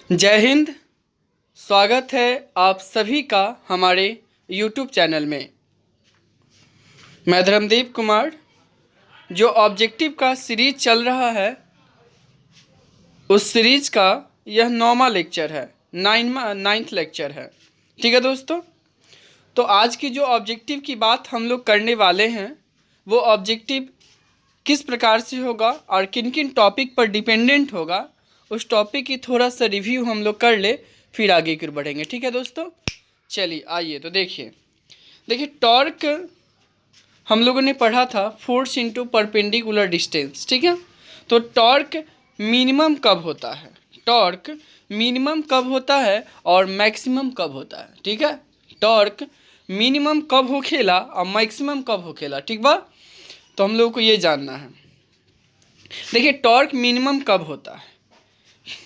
जय हिंद। स्वागत है आप सभी का हमारे YouTube चैनल में। मैं धर्मदीप कुमार। जो ऑब्जेक्टिव का सीरीज चल रहा है उस सीरीज का यह 9वां लेक्चर है, 9th लेक्चर है। ठीक है दोस्तों, तो आज की जो ऑब्जेक्टिव की बात हम लोग करने वाले हैं वो ऑब्जेक्टिव किस प्रकार से होगा और किन किन टॉपिक पर डिपेंडेंट होगा, उस टॉपिक की थोड़ा सा रिव्यू हम लोग कर ले, फिर आगे की ओर बढ़ेंगे। ठीक है दोस्तों, चलिए आइए तो देखिए टॉर्क हम लोगों ने पढ़ा था फोर्स इनटू परपेंडिकुलर डिस्टेंस। ठीक है, तो टॉर्क मिनिमम कब होता है, टॉर्क मिनिमम कब होता है और मैक्सिमम कब होता है। ठीक है, टॉर्क मिनिमम कब हो खेला और मैक्सिमम कब हो खेला। ठीक बा, तो हम लोगों को ये जानना है। देखिए टॉर्क मिनिमम कब होता है,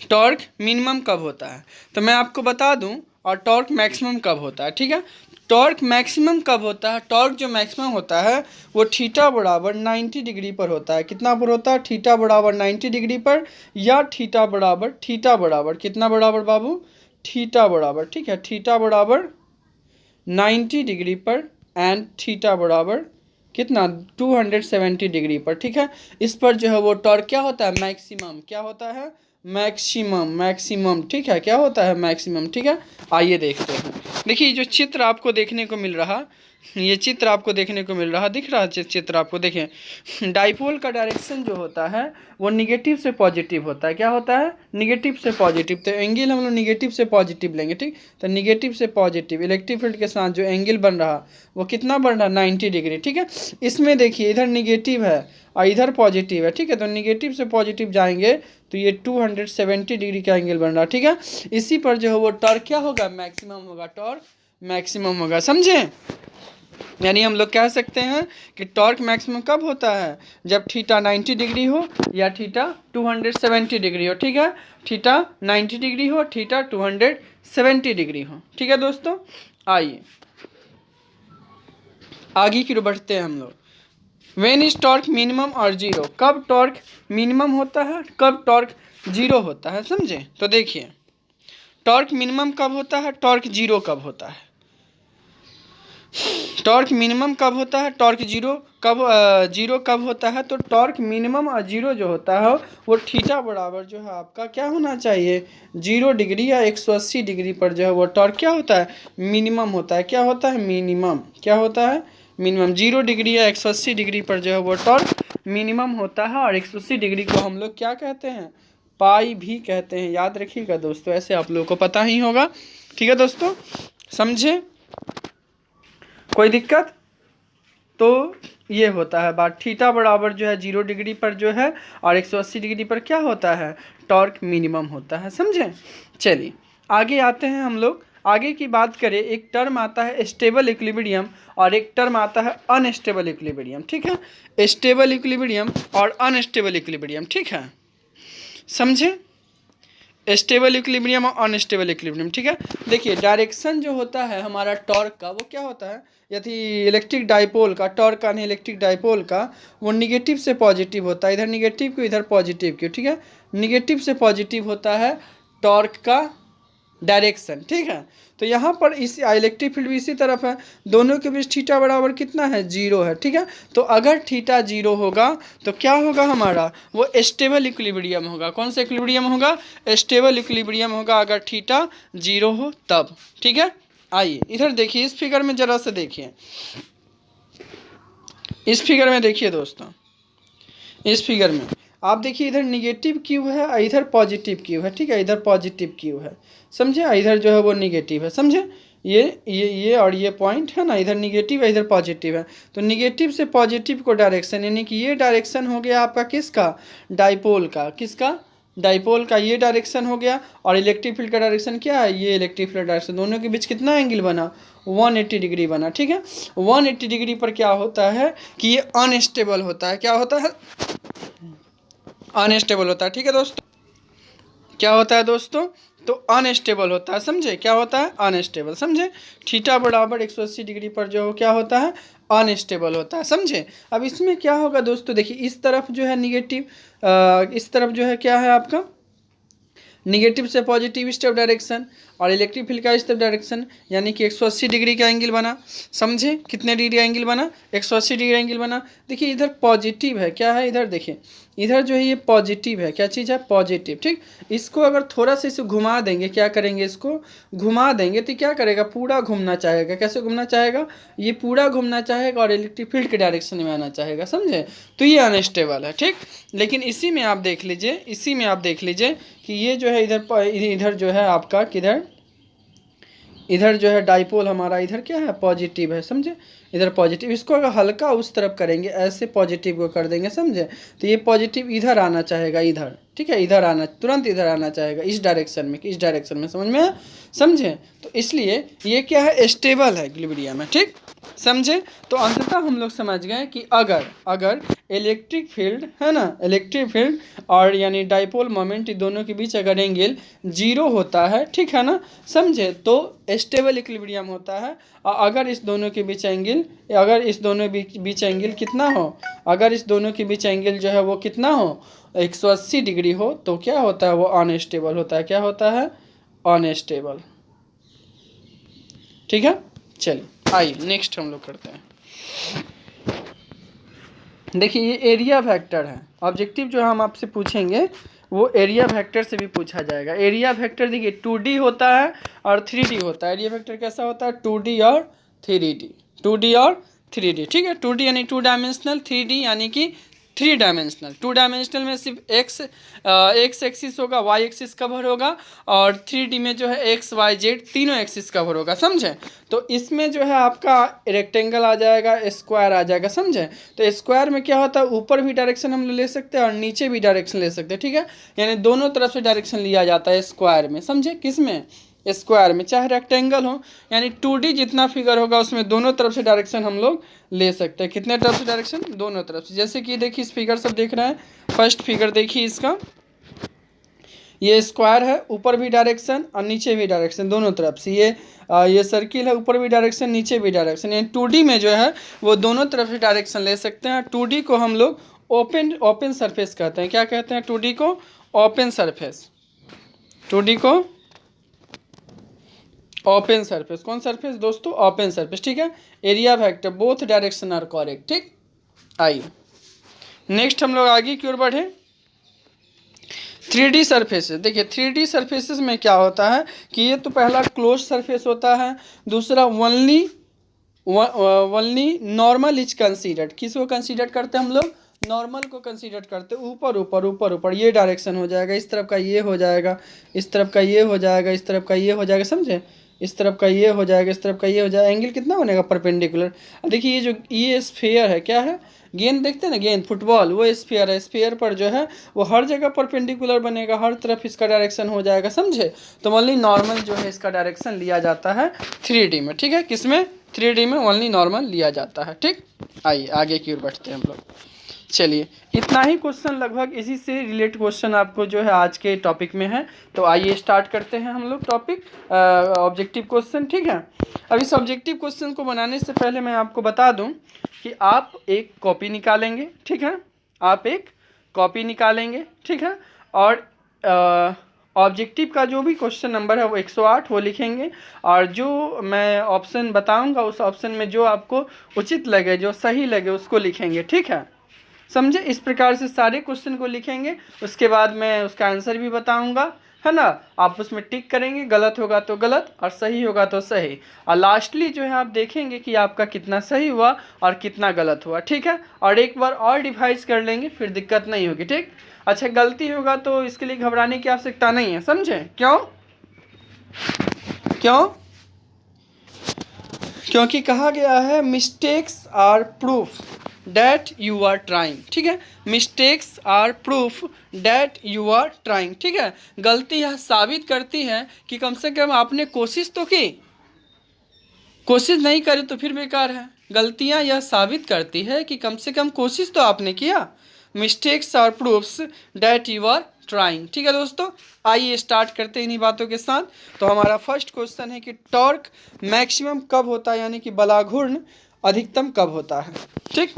टॉर्क मिनिमम कब होता है तो मैं आपको बता दूं, और टॉर्क मैक्सिमम कब होता है। ठीक है, टॉर्क मैक्सिमम कब होता है, टॉर्क जो मैक्सिमम होता है वो थीटा बराबर 90 डिग्री पर होता है। कितना पर होता है, थीटा बराबर 90 डिग्री पर, या थीटा बराबर कितना बराबर बाबू, थीटा बराबर, ठीक है, थीटा बराबर 90 डिग्री पर एंड थीटा बराबर कितना 270 डिग्री पर। ठीक है, इस पर जो है वो टॉर्क क्या होता है, मैक्सिमम, क्या होता है, मैक्सिमम। ठीक है, क्या होता है, मैक्सिमम। ठीक है, आइए देखते हैं। देखिए जो चित्र आपको देखने को मिल रहा, ये चित्र आपको देखने को मिल रहा, दिख रहा है चित्र आपको, देखें डाइपोल का डायरेक्शन जो होता है वो निगेटिव से पॉजिटिव होता है। क्या होता है, निगेटिव से पॉजिटिव। तो एंगल हम लोग निगेटिव से पॉजिटिव लेंगे। ठीक, तो निगेटिव से पॉजिटिव इलेक्ट्रिक फील्ड के साथ जो एंगल बन रहा वो कितना बन रहा, 90 डिग्री। ठीक है, इसमें देखिए इधर निगेटिव है और इधर पॉजिटिव है। ठीक है, तो निगेटिव से पॉजिटिव जाएंगे तो ये 270 डिग्री का एंगल बन रहा। ठीक है, इसी पर जो है वो टॉर्क क्या होगा, मैक्सिमम होगा, टॉर्क मैक्सिमम होगा। समझे, यानी हम लोग कह सकते हैं कि टॉर्क मैक्सिमम कब होता है, जब थीटा 90 डिग्री हो या थीटा 270 डिग्री हो। ठीक है, थीटा 90 डिग्री हो, थीटा 270 डिग्री हो। ठीक है दोस्तों, आइए आगे की ओर बढ़ते हैं हम लोग। व्हेन इज टॉर्क मिनिमम और जीरो, कब टॉर्क मिनिमम होता है, कब टॉर्क जीरो होता है। समझे, तो देखिए टॉर्क मिनिमम कब होता है, टॉर्क जीरो कब होता है, टॉर्क मिनिमम कब होता है, टॉर्क जीरो कब होता है। तो टॉर्क मिनिमम और जीरो जो होता है वो थीटा बराबर जो है आपका क्या होना चाहिए, 0 डिग्री या 180 डिग्री पर जो है वो टॉर्क क्या होता है, मिनिमम होता है। क्या होता है, मिनिमम, क्या होता है, मिनिमम। 0 डिग्री या 180 डिग्री पर जो है वो टॉर्क मिनिमम होता है, और 180 डिग्री को हम लोग क्या कहते हैं, पाई भी कहते हैं। याद रखिएगा दोस्तों, ऐसे आप लोगों को पता ही होगा। ठीक है दोस्तों, समझे, कोई दिक्कत। तो ये होता है बात, थीटा बराबर जो है 0 डिग्री पर जो है और 180 डिग्री पर क्या होता है, टॉर्क मिनिमम होता है। समझे, चलिए आगे आते हैं हम लोग। आगे की बात करें, एक टर्म आता है स्टेबल इक्विलिब्रियम और एक टर्म आता है अनस्टेबल इक्विलिब्रियम। ठीक है, स्टेबल इक्विलिब्रियम और अनस्टेबल इक्विलिब्रियम। ठीक है, समझे, स्टेबल इक्विलिब्रियम और अनस्टेबल इक्विलिब्रियम। ठीक है, देखिए डायरेक्शन जो होता है हमारा टॉर्क का वो क्या होता है, यदि इलेक्ट्रिक डाइपोल का, टॉर्क का नहीं, इलेक्ट्रिक डाइपोल का, वो निगेटिव से पॉजिटिव होता है, इधर निगेटिव क्यों इधर पॉजिटिव क्यों। ठीक है, निगेटिव से पॉजिटिव होता है टॉर्क का डायरेक्शन। ठीक है, तो यहाँ पर इस इलेक्ट्रिक फील्ड भी इसी तरफ है, दोनों के बीच थीटा बराबर कितना है, 0 है। ठीक है, तो अगर थीटा 0 होगा तो क्या होगा हमारा, वो स्टेबल इक्विलिब्रियम होगा। कौन सा इक्विलिब्रियम होगा, स्टेबल इक्विलिब्रियम होगा, अगर थीटा 0 हो तब। ठीक है, आइए इधर देखिए, इस फिगर में जरा सा देखिए, इस फिगर में देखिए दोस्तों, इस फिगर में आप देखिए इधर निगेटिव क्यू है और इधर पॉजिटिव क्यू है। ठीक है, इधर पॉजिटिव क्यू है, समझे, इधर जो है वो निगेटिव है। समझे, ये और ये पॉइंट है ना, इधर निगेटिव है इधर पॉजिटिव है। तो निगेटिव से पॉजिटिव को डायरेक्शन, यानी कि ये डायरेक्शन हो गया आपका किसका, डाइपोल का, किसका, डाइपोल का ये डायरेक्शन हो गया। और इलेक्ट्रिक फील्ड का डायरेक्शन क्या है, ये इलेक्ट्रिक फील्ड डायरेक्शन, दोनों के बीच कितना एंगल बना, 180 डिग्री बना। ठीक है, 180 डिग्री पर क्या होता है कि ये अनस्टेबल होता है। क्या होता है, अनस्टेबल होता है। ठीक है दोस्तों, क्या होता है दोस्तों, तो अनस्टेबल होता है। समझे, क्या होता है, अनस्टेबल। समझे, थीटा बराबर 180 डिग्री पर जो क्या होता है, अनस्टेबल होता है। समझे, अब इसमें क्या होगा दोस्तों, देखिए इस तरफ जो है निगेटिव, इस तरफ जो है क्या है आपका निगेटिव से पॉजिटिव स्टेप डायरेक्शन, और इलेक्ट्रिक फील्ड का स्टेप डायरेक्शन यानी कि 180 डिग्री का एंगल बना। समझे कितने डिग्री का एंगल बना? 180 डिग्री एंगल बना। देखिए इधर पॉजिटिव है, क्या है इधर, देखिए इधर जो है ये पॉजिटिव है, क्या चीज़ है, पॉजिटिव। ठीक, इसको अगर थोड़ा सा इसे घुमा देंगे, क्या करेंगे, इसको घुमा देंगे तो क्या करेगा, पूरा घूमना चाहेगा। कैसे घूमना चाहेगा, ये पूरा घूमना चाहेगा और इलेक्ट्रिक फील्ड के डायरेक्शन में आना चाहेगा। समझे, तो ये अनस्टेबल है। ठीक, लेकिन इसी में आप देख लीजिए, इसी में आप देख लीजिए कि ये जो है इधर जो है आपका किधर, इधर जो है डाइपोल हमारा इधर क्या है, पॉजिटिव है। समझे, इधर पॉजिटिव, इसको अगर हल्का उस तरफ करेंगे, ऐसे पॉजिटिव को कर देंगे, समझे, तो ये पॉजिटिव इधर आना चाहेगा, इधर। ठीक है, इधर आना, तुरंत इधर आना चाहेगा, इस डायरेक्शन में, इस डायरेक्शन में। समझ में, समझे, तो इसलिए ये क्या है, स्टेबल है इक्विलिब्रियम में। ठीक, समझे, तो अंततः हम लोग समझ गए कि अगर इलेक्ट्रिक फील्ड है ना, इलेक्ट्रिक फील्ड और यानी डाइपोल मोमेंट, दोनों के बीच अगर एंगल 0 होता है, ठीक है ना, समझे, तो स्टेबल इक्विलिब्रियम होता है। और अगर इस दोनों के बीच एंगल, अगर इस दोनों बीच एंगल कितना हो, अगर इस दोनों के बीच एंगल जो है वो कितना हो, 180 डिग्री हो, तो क्या होता है, वो अनस्टेबल होता है। क्या होता है, अनस्टेबल। ठीक है, चलिए आइए नेक्स्ट हम लोग करते हैं। देखिए ये एरिया वेक्टर है। ऑब्जेक्टिव जो हम आपसे पूछेंगे वो एरिया वेक्टर से भी पूछा जाएगा। एरिया वेक्टर देखिए 2D होता है और 3D होता है। एरिया वेक्टर कैसा होता है, 2D और 3D, 2D और 3D। ठीक है, 2D यानी 2 डायमेंशनल, 3D यानी कि 3 डायमेंशनल। 2 डायमेंशनल में सिर्फ एक्स एक्सिस होगा, वाई एक्सिस कवर होगा, और 3D में जो है एक्स वाई जेड तीनों एक्सिस कवर होगा। समझे, तो इसमें जो है आपका रेक्टेंगल आ जाएगा, स्क्वायर आ जाएगा। समझे, तो स्क्वायर में क्या होता है, ऊपर भी डायरेक्शन हम ले सकते हैं और नीचे भी डायरेक्शन ले सकते हैं। ठीक है, यानी दोनों तरफ से डायरेक्शन लिया जाता है स्क्वायर में। समझे, किस में, स्क्वायर में, चाहे रेक्टेंगल हो, यानी 2D जितना फिगर होगा उसमें दोनों तरफ से डायरेक्शन हम लोग ले सकते हैं। कितने तरफ से डायरेक्शन, दोनों तरफ से। जैसे कि देखिए इस फिगर सब देख रहे हैं, फर्स्ट फिगर देखिए इसका, ये स्क्वायर है, ऊपर भी डायरेक्शन और नीचे भी डायरेक्शन, दोनों तरफ से। ये सर्किल है, ऊपर भी डायरेक्शन नीचे भी डायरेक्शन, यानी 2D में जो है वो दोनों तरफ से डायरेक्शन ले सकते हैं। 2D को हम लोग ओपन सरफेस कहते हैं। क्या कहते हैं, 2D को ओपन सरफेस, 2D को ओपन सरफेस। कौन सरफेस दोस्तों, ओपन सरफेस। ठीक है, area vector both direction are correct. ठीक, आइए नेक्स्ट हम लोग आगे की ओर बढ़े। 3D सरफेसेस, देखिए 3D सरफेसेस में क्या होता है कि ये तो पहला क्लोज सरफेस होता है, दूसरा ओनली नॉर्मल इज कंसीडर्ड। किसको कंसीडर करते हैं हम लोग, नॉर्मल को कंसीडर करते हैं। ऊपर ऊपर ऊपर ऊपर ये डायरेक्शन हो जाएगा, इस तरफ का ये हो जाएगा, इस तरफ का ये हो जाएगा, इस तरफ का ये हो जाएगा। समझे, इस तरफ का ये हो जाएगा, इस तरफ का ये हो जाएगा। एंगल कितना बनेगा, परपेंडिकुलर। देखिए ये जो ये स्फीयर है, क्या है, गेंद देखते हैं ना, गेंद फुटबॉल, वो स्फीयर है। स्फीयर पर जो है वो हर जगह परपेंडिकुलर बनेगा, हर तरफ इसका डायरेक्शन हो जाएगा। समझे, तो ओनली नॉर्मल जो है इसका डायरेक्शन लिया जाता है 3D में। ठीक है, किसमें, 3D में ओनली नॉर्मल लिया जाता है। ठीक, आइए आगे की ओर बढ़ते हैं हम लोग। चलिए इतना ही क्वेश्चन, लगभग इसी से रिलेटेड क्वेश्चन आपको जो है आज के टॉपिक में है। तो आइए स्टार्ट करते हैं हम लोग टॉपिक ऑब्जेक्टिव क्वेश्चन। ठीक है, अब इस ऑब्जेक्टिव क्वेश्चन को बनाने से पहले मैं आपको बता दूं कि आप एक कॉपी निकालेंगे। ठीक है, आप एक कॉपी निकालेंगे। ठीक है, और ऑब्जेक्टिव का जो भी क्वेश्चन नंबर है वो 108 वो लिखेंगे, और जो मैं ऑप्शन बताऊंगा उस ऑप्शन में जो आपको उचित लगे, जो सही लगे उसको लिखेंगे। ठीक है, समझे, इस प्रकार से सारे क्वेश्चन को लिखेंगे। उसके बाद मैं उसका आंसर भी बताऊंगा, है ना, आप उसमें टिक करेंगे, गलत होगा तो गलत और सही होगा तो सही। और लास्टली जो है आप देखेंगे कि आपका कितना सही हुआ और कितना गलत हुआ। ठीक है, और एक बार और डिवाइस कर लेंगे, फिर दिक्कत नहीं होगी। ठीक, अच्छा गलती होगा तो इसके लिए घबराने की आवश्यकता नहीं है। समझे, क्यों, क्यों, क्योंकि कहा गया है mistakes are proof that you are trying. ठीक है, mistakes are proof that you are trying. ठीक है, गलती यह साबित करती है कि कम से कम आपने कोशिश तो की, कोशिश नहीं करी तो फिर बेकार है। गलतियां यह साबित करती है कि कम से कम कोशिश तो आपने किया। Mistakes are proofs that you are trying. ठीक है दोस्तों, आइए स्टार्ट करते हैं इन्हीं बातों के साथ। तो हमारा फर्स्ट क्वेश्चन है कि टॉर्क मैक्सिमम कब होता है, यानी कि बलाघूर्ण अधिकतम कब होता है। ठीक,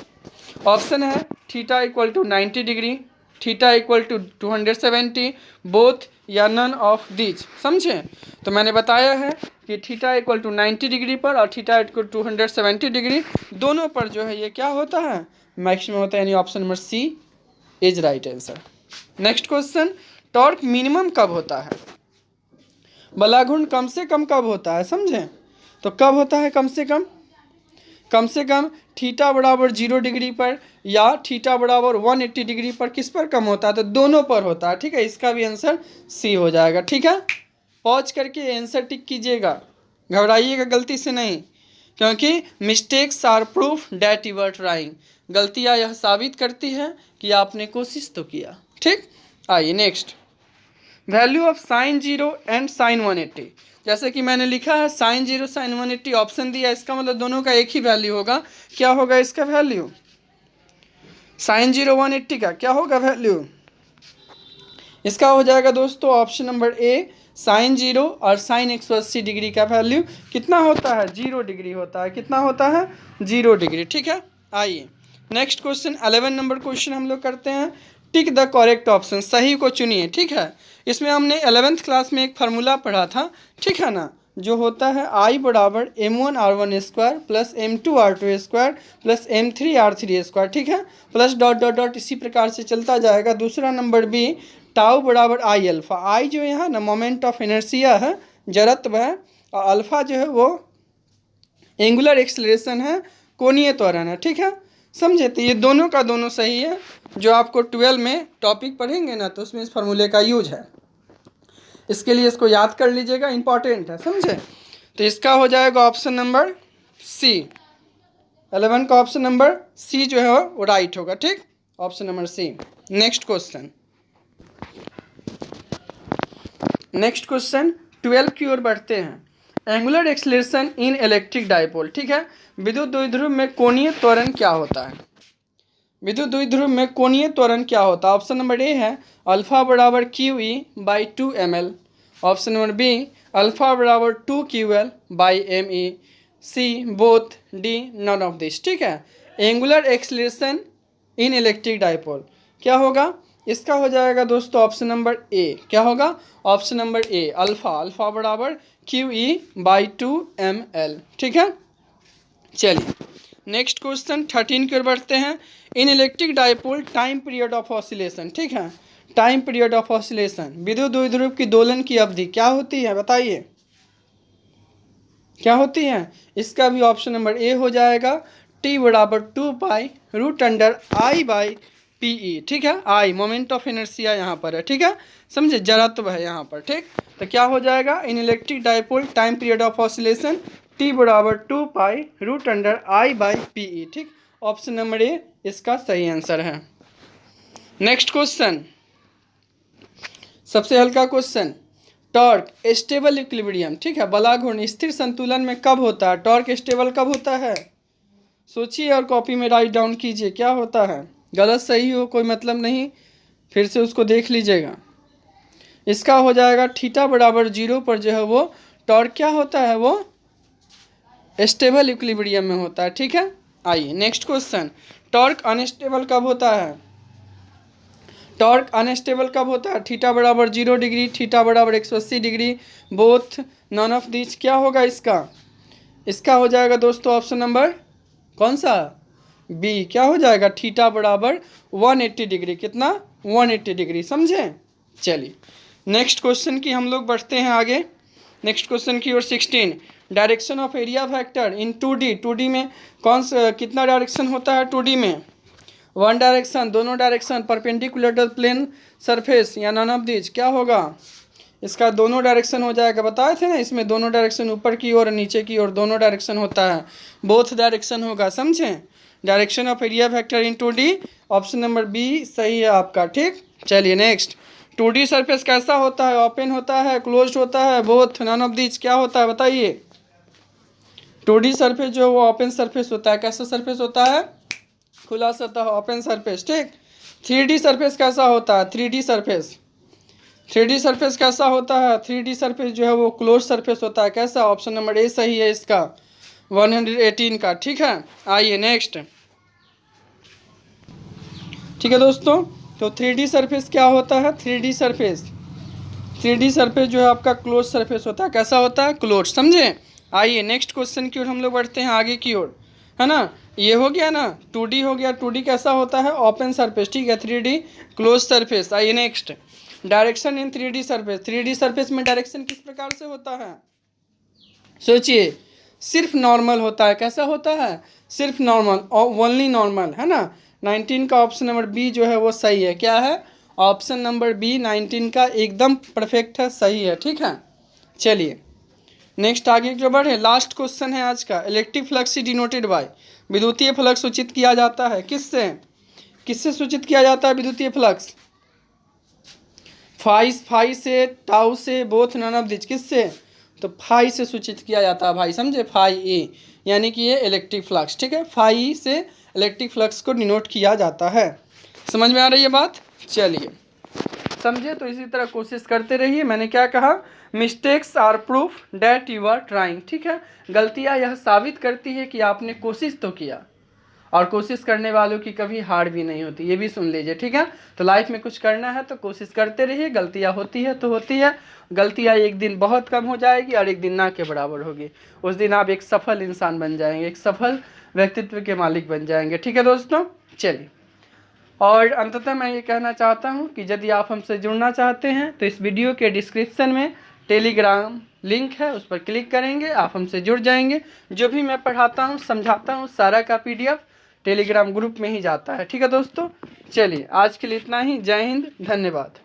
ऑप्शन है theta equal to 90 degree, theta equal to 270, both या नन ऑफ दीज। समझे? तो मैंने बताया है कि थीटा इक्वल टू 90 डिग्री पर और थीटा इक्वल टू 270 डिग्री दोनों पर जो है ये क्या होता है, मैक्सिमम होता है, यानी option number C is right answer. Next question, torque minimum कब होता है? बलाघूर्ण कम से कम कब होता है? समझे? तो कब होता है कम से कम? कम से कम थीटा बराबर 0 डिग्री पर या थीटा बराबर 180 डिग्री पर किस पर कम होता है? तो दोनों पर होता है। ठीक है, इसका भी आंसर सी हो जाएगा। ठीक है, पॉज करके आंसर टिक कीजिएगा, घबराइएगा गलती से नहीं, क्योंकि mistakes are proof that you are trying. गलतियाँ यह साबित करती है कि आपने कोशिश तो किया। ठीक, आइए next, value of sine 0 and sine 180। जैसे कि मैंने लिखा है साइन 0 साइन 180 ऑप्शन दिया, इसका मतलब दोनों का एक ही वैल्यू होगा। क्या होगा इसका वैल्यू? साइन 0 180 का क्या होगा वैल्यू? इसका हो जाएगा दोस्तों ऑप्शन नंबर ए, साइन 0 और साइन 180 डिग्री का वैल्यू कितना होता है? 0 डिग्री होता है। कितना होता है? 0 डिग्री। ठीक है, आइए नेक्स्ट क्वेश्चन 11 नंबर क्वेश्चन हम लोग करते हैं। टिक द करेक्ट ऑप्शन, सही को चुनिए। ठीक है, इसमें हमने 11th क्लास में एक फार्मूला पढ़ा था, ठीक है ना, जो होता है I बराबर m1r1 square plus m2r2 square plus m3r3 square. ठीक है, प्लस डॉट डॉट डॉट इसी प्रकार से चलता जाएगा। दूसरा नंबर बी, टाउ बराबर आई अल्फ़ा। आई जो यहाँ ना मोमेंट ऑफ इनर्शिया है, जड़त्व है, और अल्फ़ा जो है वो एंगुलर एक्सेलरेशन है, कोणीय त्वरण है। ठीक है, समझे? तो ये दोनों का दोनों सही है। जो आपको 12 में टॉपिक पढ़ेंगे ना, तो उसमें इस फार्मूले का यूज है, इसके लिए इसको याद कर लीजिएगा, इंपॉर्टेंट है। समझे? तो इसका हो जाएगा ऑप्शन नंबर सी, 11 का ऑप्शन नंबर सी जो है वो राइट होगा। ठीक, option number C. Next question, next question 12 की ओर बढ़ते हैं। Angular acceleration in electric dipole. ठीक है, विद्युत द्विध्रुव में कोणीय त्वरण क्या होता है? विद्युत द्विध्रुव में कोणीय त्वरण क्या होता है? ऑप्शन नंबर ए है अल्फा बराबर QE/2ml, option number B alpha बराबर 2QL/me, C both, D none of this. ठीक है, angular acceleration in electric dipole क्या होगा? इसका हो जाएगा दोस्तों ऑप्शन नंबर ए। क्या होगा? ऑप्शन नंबर ए, अल्फा बराबर QE/2ml। ठीक है, चलिए नेक्स्ट क्वेश्चन 13 की ओर बढ़ते हैं। इन electric dipole time period of oscillation. ठीक है, टाइम पीरियड ऑफ ऑसिलेशन, विद्युत द्विध्रुव की दोलन की अवधि क्या होती है? बताइए क्या होती है? इसका भी ऑप्शन नंबर ए हो जाएगा, टी बराबर 2π√I/PE। ठीक है, आई मोमेंट ऑफ इनर्शिया यहाँ पर है। ठीक है, समझे, जड़त्व है यहाँ पर। ठीक, तो क्या हो जाएगा? इन electric dipole time period of oscillation T बराबर 2π√I/PE। ठीक, ऑप्शन नंबर ए इसका सही आंसर है। नेक्स्ट क्वेश्चन, सबसे हल्का क्वेश्चन, टॉर्क स्टेबल इक्विलिब्रियम। ठीक है, बलाघूर्ण स्थिर संतुलन में कब होता है? टॉर्क स्टेबल कब होता है? सोचिए और कॉपी में राइट डाउन कीजिए क्या होता है। गलत सही हो कोई मतलब नहीं, फिर से उसको देख लीजिएगा। इसका हो जाएगा थीटा बराबर 0 पर जो है वो टॉर्क क्या होता है? वो स्टेबल इक्विलिब्रियम में होता है। ठीक है, आइए नेक्स्ट क्वेश्चन, टॉर्क अनस्टेबल कब होता है? टॉर्क अनस्टेबल कब होता है? थीटा बराबर 0 डिग्री, थीटा बराबर 180 degree, both, none of this. क्या होगा इसका? इसका हो जाएगा दोस्तों ऑप्शन नंबर कौन सा? बी। क्या हो जाएगा? थीटा बराबर 180 डिग्री। कितना? 180 डिग्री। समझे? चलिए नेक्स्ट क्वेश्चन की हम लोग बढ़ते हैं आगे। नेक्स्ट क्वेश्चन की ओर 16, direction of area factor in 2D। 2D में कौन सा कितना डायरेक्शन होता है? 2D में 1 डायरेक्शन, दोनों direction, perpendicular to plane surface या नन ऑफ दिस। क्या होगा इसका? दोनों डायरेक्शन हो जाएगा। बताए थे ना इसमें दोनों डायरेक्शन, ऊपर की ओर और नीचे की ओर दोनों डायरेक्शन होता है, बोथ डायरेक्शन होगा। समझें? Direction of area factor in 2D, option number B सही है आपका। ठीक, चलिए नेक्स्ट, 2D सरफेस कैसा होता है? ओपन होता है, क्लोज्ड होता है, बोथ, नन ऑफ दिस। क्या होता है बताइए? 2D सरफेस जो वो ओपन सरफेस होता है। कैसा सरफेस होता है? खुला सतह, ओपन सरफेस। ठीक, 3D सरफेस कैसा होता है? 3D सरफेस, 3D सरफेस कैसा होता है? 3D सरफेस जो है वो क्लोज सरफेस होता है। कैसा? ऑप्शन नंबर ए सही है इसका, 118 का। ठीक है, आइए नेक्स्ट। ठीक है दोस्तों, तो 3D सरफेस क्या होता है? 3D सरफेस जो है आपका क्लोज सरफेस होता है। कैसा होता है? क्लोज, समझे? आइए नेक्स्ट क्वेश्चन की ओर हम लोग बढ़ते हैं, आगे की ओर, है ना। ये हो गया ना, 2D हो गया। 2D कैसा होता है? ओपन सरफेस, ठीक है। 3D close surface. आइए next, direction in 3D surface. 3D surface में डायरेक्शन किस प्रकार से होता है? सोचिए, सिर्फ नॉर्मल होता है। कैसा होता है? सिर्फ नॉर्मल, ओनली नॉर्मल, है ना। 19 का ऑप्शन नंबर बी जो है वो सही है। क्या है? ऑप्शन नंबर बी 19 का एकदम परफेक्ट है, सही है, ठीक है। चलिए नेक्स्ट आगे जो बढ़े, लास्ट क्वेश्चन है आज का। इलेक्ट्रिक फ्लक्स डिनोटेड बाय, विद्युतीय फ्लक्स सूचित किया जाता है किससे? किससे सूचित किया जाता है विद्युतीय फ्लक्स? फाई से, टाउ से, बोथ, नन ऑफ दिस। किससे? तो फाई से सूचित किया जाता है भाई, समझे? फाई ए, यानी कि ये इलेक्ट्रिक फ्लक्स, ठीक है। फाई से इलेक्ट्रिक फ्लक्स को डिनोट किया जाता है। समझ में आ रही है बात? चलिए समझे, तो इसी तरह कोशिश करते रहिए। मैंने क्या कहा? Mistakes are proof that you are trying, ठीक है। गलतियाँ यह साबित करती है कि आपने कोशिश तो किया, और कोशिश करने वालों की कभी हार भी नहीं होती, ये भी सुन लीजिए, ठीक है। तो लाइफ में कुछ करना है तो कोशिश करते रहिए। गलतियाँ होती है तो होती है, गलतियाँ एक दिन बहुत कम हो जाएगी और एक दिन ना के बराबर होगी। उस दिन आप एक सफल इंसान बन जाएंगे, एक सफल व्यक्तित्व के मालिक बन जाएंगे, ठीक है दोस्तों। चलिए, और अंततः मैं ये कहना चाहता हूँ कि यदि आप हमसे जुड़ना चाहते हैं तो इस वीडियो के डिस्क्रिप्शन में टेलीग्राम लिंक है, उस पर क्लिक करेंगे, आप हमसे जुड़ जाएंगे। जो भी मैं पढ़ाता हूँ, समझाता हूँ, सारा का PDF टेलीग्राम ग्रुप में ही जाता है, ठीक है दोस्तों। चलिए आज के लिए इतना ही। जय हिंद, धन्यवाद।